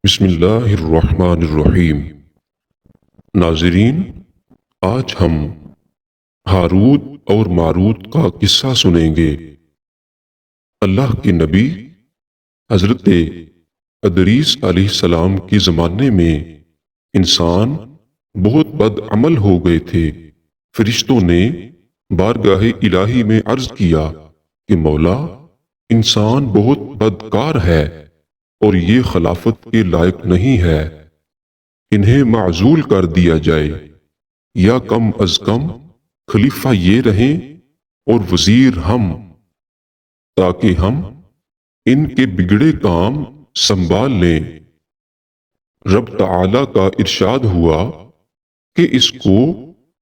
بسم اللہ الرحمن الرحیم۔ ناظرین، آج ہم ہاروت اور ماروت کا قصہ سنیں گے۔ اللہ کے نبی حضرت ادریس علیہ السلام کے زمانے میں انسان بہت بد عمل ہو گئے تھے۔ فرشتوں نے بارگاہ الہی میں عرض کیا کہ مولا، انسان بہت بدکار ہے اور یہ خلافت کے لائق نہیں ہے، انہیں معزول کر دیا جائے، یا کم از کم خلیفہ یہ رہیں اور وزیر ہم، تاکہ ہم ان کے بگڑے کام سنبھال لیں۔ رب تعالی کا ارشاد ہوا کہ اس کو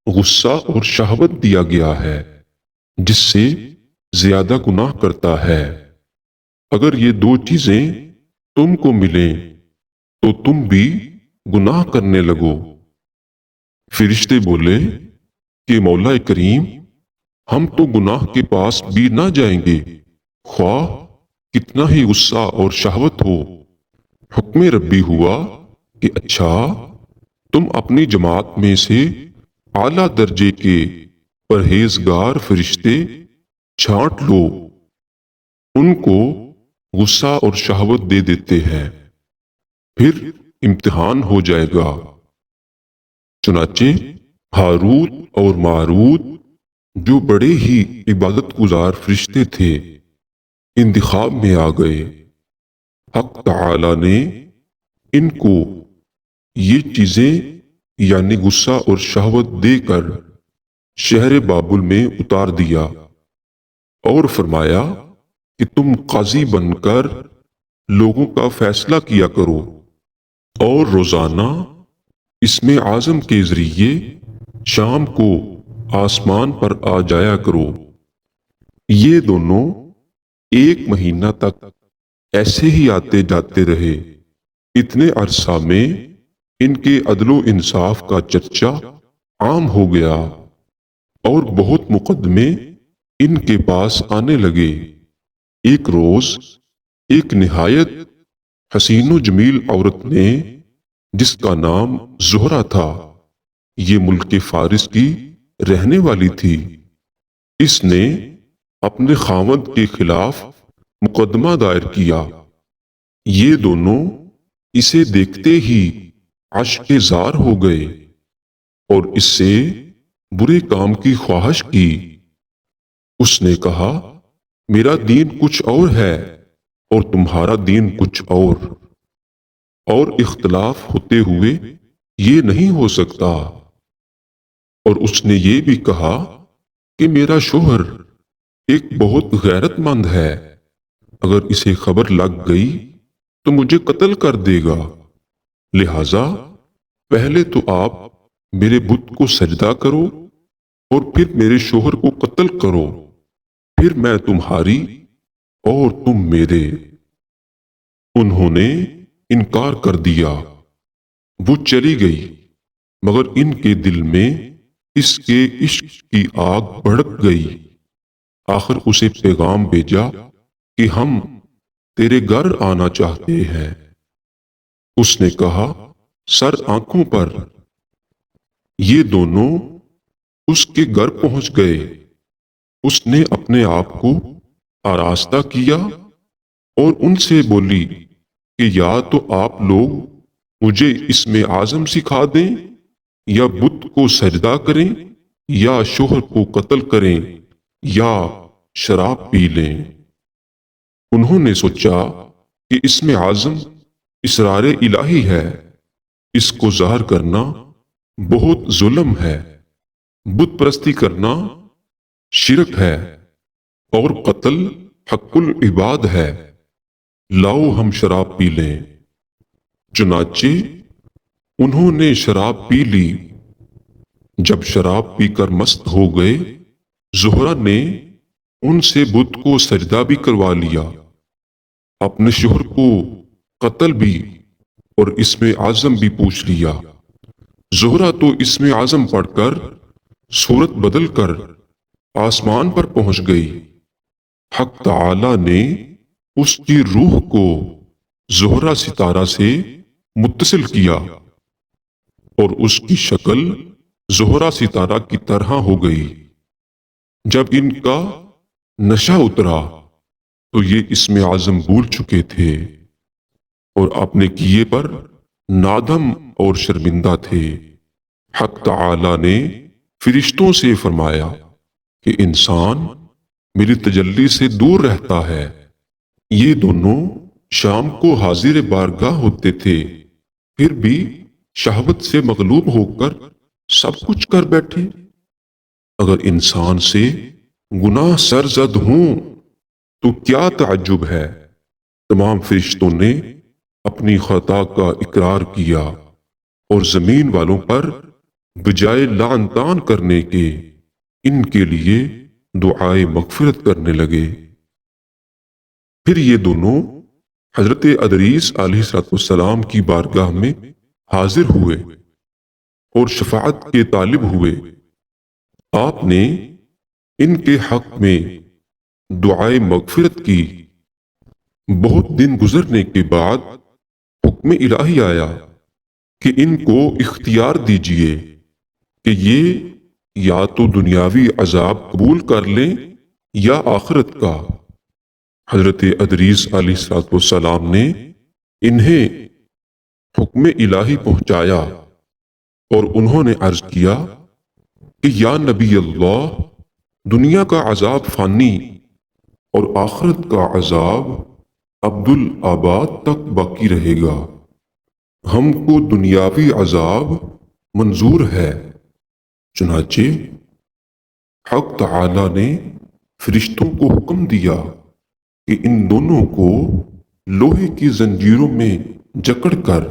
غصہ اور شہوت دیا گیا ہے، جس سے زیادہ گناہ کرتا ہے۔ اگر یہ دو چیزیں تم کو ملیں تو تم بھی گناہ کرنے لگو۔ فرشتے بولے کہ مولا کریم، ہم تو گناہ کے پاس بھی نہ جائیں گے، خواہ کتنا ہی غصہ اور شہوت ہو۔ حکم ربی ہوا کہ اچھا، تم اپنی جماعت میں سے اعلیٰ درجے کے پرہیزگار فرشتے چھانٹ لو، ان کو غصہ اور شہوت دے دیتے ہیں، پھر امتحان ہو جائے گا۔ چنانچہ ہاروت اور ماروت، جو بڑے ہی عبادت گزار فرشتے تھے، انتخاب میں آ گئے۔ حق تعالی نے ان کو یہ چیزیں یعنی غصہ اور شہوت دے کر شہر بابل میں اتار دیا اور فرمایا کہ تم قاضی بن کر لوگوں کا فیصلہ کیا کرو، اور روزانہ اسم اعظم کے ذریعے شام کو آسمان پر آ جایا کرو۔ یہ دونوں ایک مہینہ تک ایسے ہی آتے جاتے رہے۔ اتنے عرصہ میں ان کے عدل و انصاف کا چرچا عام ہو گیا اور بہت مقدمے ان کے پاس آنے لگے۔ ایک روز ایک نہایت حسین و جمیل عورت نے، جس کا نام زہرہ تھا، یہ ملک فارس کی رہنے والی تھی، اس نے اپنے خاوند کے خلاف مقدمہ دائر کیا۔ یہ دونوں اسے دیکھتے ہی عشق زار ہو گئے اور اس سے برے کام کی خواہش کی۔ اس نے کہا، میرا دین کچھ اور ہے اور تمہارا دین کچھ اور اختلاف ہوتے ہوئے یہ نہیں ہو سکتا۔ اور اس نے یہ بھی کہا کہ میرا شوہر ایک بہت غیرت مند ہے، اگر اسے خبر لگ گئی تو مجھے قتل کر دے گا، لہذا پہلے تو آپ میرے بت کو سجدہ کرو اور پھر میرے شوہر کو قتل کرو، پھر میں تمہاری اور تم میرے۔ انہوں نے انکار کر دیا۔ وہ چلی گئی، مگر ان کے دل میں اس کے عشق کی آگ بھڑک گئی۔ آخر اسے پیغام بھیجا کہ ہم تیرے گھر آنا چاہتے ہیں۔ اس نے کہا، سر آنکھوں پر۔ یہ دونوں اس کے گھر پہنچ گئے۔ اس نے اپنے آپ کو آراستہ کیا اور ان سے بولی کہ یا تو آپ لوگ مجھے اسم اعظم سکھا دیں، یا بت کو سجدہ کریں، یا شوہر کو قتل کریں، یا شراب پی لیں۔ انہوں نے سوچا کہ اسم اعظم اسرار الہی ہے، اس کو ظاہر کرنا بہت ظلم ہے، بت پرستی کرنا شرک ہے، اور قتل حق العباد ہے، لاؤ ہم شراب پی لیں۔ چنانچہ انہوں نے شراب پی لی۔ جب شراب پی کر مست ہو گئے، زہرہ نے ان سے بت کو سجدہ بھی کروا لیا، اپنے شوہر کو قتل بھی اور اسم اعظم بھی پوچھ لیا۔ زہرہ تو اسم اعظم پڑھ کر صورت بدل کر آسمان پر پہنچ گئی۔ حق تعالی نے اس کی روح کو زہرہ ستارہ سے متصل کیا اور اس کی شکل زہرہ ستارہ کی طرح ہو گئی۔ جب ان کا نشہ اترا تو یہ اسم اعظم بھول چکے تھے اور اپنے کیے پر نادم اور شرمندہ تھے۔ حق تعالی نے فرشتوں سے فرمایا کہ انسان میری تجلی سے دور رہتا ہے۔ یہ دونوں شام کو حاضر بارگاہ ہوتے تھے، پھر بھی شہوت سے مغلوب ہو کر سب کچھ کر بیٹھے۔ اگر انسان سے گناہ سرزد ہوں تو کیا تعجب ہے۔ تمام فرشتوں نے اپنی خطا کا اقرار کیا اور زمین والوں پر بجائے لعن طعن کرنے کے ان کے لیے دعائے مغفرت کرنے لگے۔ پھر یہ دونوں حضرت ادریس علیہ السلام کی بارگاہ میں حاضر ہوئے اور شفاعت کے طالب ہوئے۔ آپ نے ان کے حق میں دعائے مغفرت کی۔ بہت دن گزرنے کے بعد حکم الہی آیا کہ ان کو اختیار دیجیے کہ یہ یا تو دنیاوی عذاب قبول کر لیں یا آخرت کا۔ حضرت ادریس علیہ السلام نے انہیں حکم الہی پہنچایا اور انہوں نے عرض کیا کہ یا نبی اللہ، دنیا کا عذاب فانی اور آخرت کا عذاب ابدالآباد تک باقی رہے گا۔ ہم کو دنیاوی عذاب منظور ہے۔ چنانچہ حق تعالی نے فرشتوں کو حکم دیا کہ ان دونوں کو لوہے کی زنجیروں میں جکڑ کر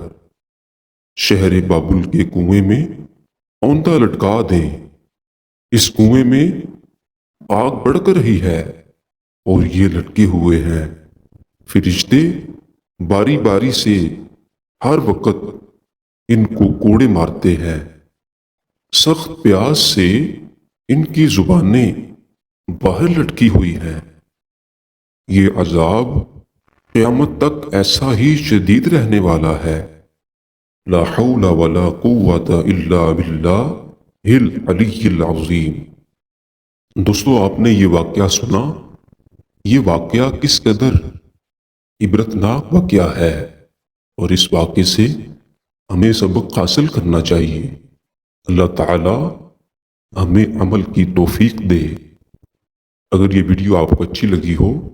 شہر بابل کے کنویں میں اوندا لٹکا دیں۔ اس کنویں میں آگ بڑھ کر رہی ہے اور یہ لٹکے ہوئے ہیں۔ فرشتے باری باری سے ہر وقت ان کو کوڑے مارتے ہیں۔ سخت پیاس سے ان کی زبانیں باہر لٹکی ہوئی ہیں۔ یہ عذاب قیامت تک ایسا ہی شدید رہنے والا ہے۔ لا حول ولا قوت الا باللہ العلی العظیم۔ دوستو، آپ نے یہ واقعہ سنا۔ یہ واقعہ کس قدر عبرتناک واقعہ ہے اور اس واقعے سے ہمیں سبق حاصل کرنا چاہیے۔ اللہ تعالی ہمیں عمل کی توفیق دے۔ اگر یہ ویڈیو آپ کو اچھی لگی ہو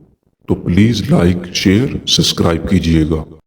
تو پلیز لائک، شیئر، سبسکرائب کیجیے گا۔